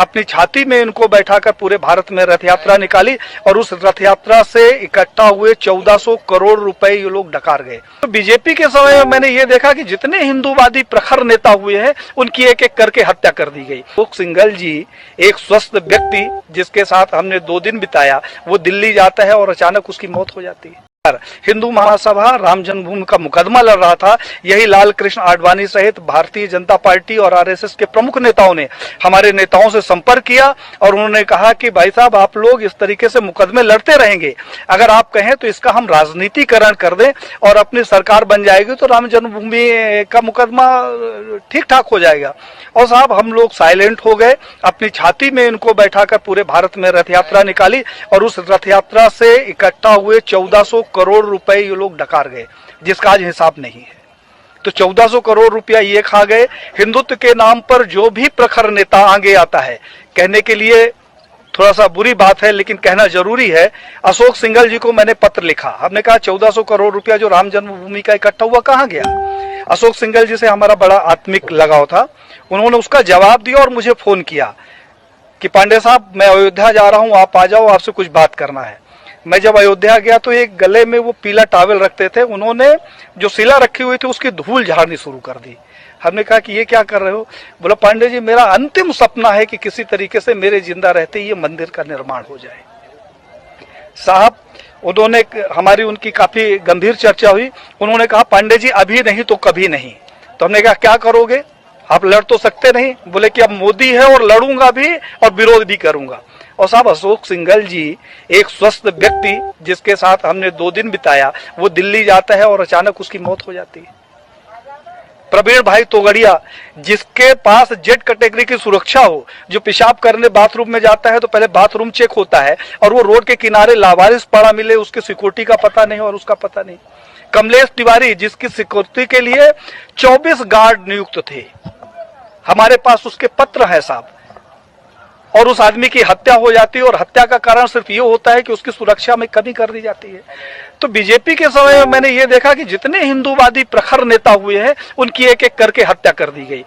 अपनी छाती में इनको बैठाकर पूरे भारत में रथ यात्रा निकाली और उस रथ यात्रा से इकट्ठा हुए 1400 करोड़ रुपए ये लोग डकार गए। तो बीजेपी के समय में मैंने ये देखा कि जितने हिंदूवादी प्रखर नेता हुए हैं उनकी एक एक करके हत्या कर दी गई। अशोक सिंघल जी एक स्वस्थ व्यक्ति जिसके साथ हमने 2 दिन बिताया, वो दिल्ली जाता है और अचानक उसकी मौत हो जाती है। हिंदू महासभा राम जन्मभूमि का मुकदमा लड़ रहा था। यही लाल कृष्ण आडवाणी सहित भारतीय जनता पार्टी और आरएसएस के प्रमुख नेताओं ने हमारे नेताओं से संपर्क किया और उन्होंने कहा कि भाई साहब, आप लोग इस तरीके से मुकदमे लड़ते रहेंगे, अगर आप कहें तो इसका हम राजनीतिकरण कर दें और अपनी सरकार बन जाएगी तो राम जन्मभूमि का मुकदमा ठीक ठाक हो जाएगा। और साहब, हम लोग साइलेंट हो गए, अपनी छाती में इनको बैठाकर पूरे भारत में रथ यात्रा निकाली और उस रथ यात्रा से इकट्ठा हुए 1400 करोड़ रुपए ये लोग डकार गए, जिसका आज हिसाब नहीं है। तो 1400 करोड़ रुपया ये खा गए। हिंदुत्व के नाम पर जो भी प्रखर नेता आगे आता है, कहने के लिए थोड़ा सा बुरी बात है लेकिन कहना जरूरी है, अशोक सिंघल जी को मैंने पत्र लिखा। हमने कहा 1400 करोड़ रुपया जो राम जन्मभूमि का इकट्ठा हुआ कहां गया। अशोक सिंघल जी से हमारा बड़ा आत्मिक लगाव था। उन्होंने उसका जवाब दिया और मुझे फोन किया कि पांडे साहब, मैं अयोध्या जा रहा हूं, आप आ जाओ, आपसे कुछ बात करना है। मैं जब अयोध्या गया तो एक गले में वो पीला टॉवेल रखते थे, उन्होंने जो शिला रखी हुई थी उसकी धूल झाड़नी शुरू कर दी। हमने कहा कि ये क्या कर रहे हो। बोला, पांडे जी, मेरा अंतिम सपना है कि किसी तरीके से मेरे जिंदा रहते ये मंदिर का निर्माण हो जाए। साहब, उन्होंने हमारी उनकी काफी गंभीर चर्चा हुई। उन्होंने कहा, पांडे जी, अभी नहीं तो कभी नहीं। तो हमने कहा, क्या करोगे, आप लड़ तो सकते नहीं। बोले कि अब मोदी है और लड़ूंगा भी और विरोध भी करूंगा। और साहब, अशोक सिंघल जी एक स्वस्थ व्यक्ति जिसके साथ हमने 2 दिन बिताया, वो दिल्ली जाता है और अचानक उसकी मौत हो जाती है। प्रवीण भाई तोगड़िया, जिसके पास जेड कैटेगरी की सुरक्षा हो, जो पेशाब करने बाथरूम में जाता है तो पहले बाथरूम चेक होता है और वो रोड के किनारे लावारिस पड़ा मिले, उसके सिक्योरिटी का पता नहीं और उसका पता नहीं। कमलेश तिवारी, जिसकी सिक्योरिटी के लिए 24 गार्ड नियुक्त थे, हमारे पास उसके पत्र है साहब, और उस आदमी की हत्या हो जाती है और हत्या का कारण सिर्फ ये होता है कि उसकी सुरक्षा में कमी कर दी जाती है। तो बीजेपी के समय में मैंने ये देखा कि जितने हिंदूवादी प्रखर नेता हुए हैं उनकी एक एक करके हत्या कर दी गई।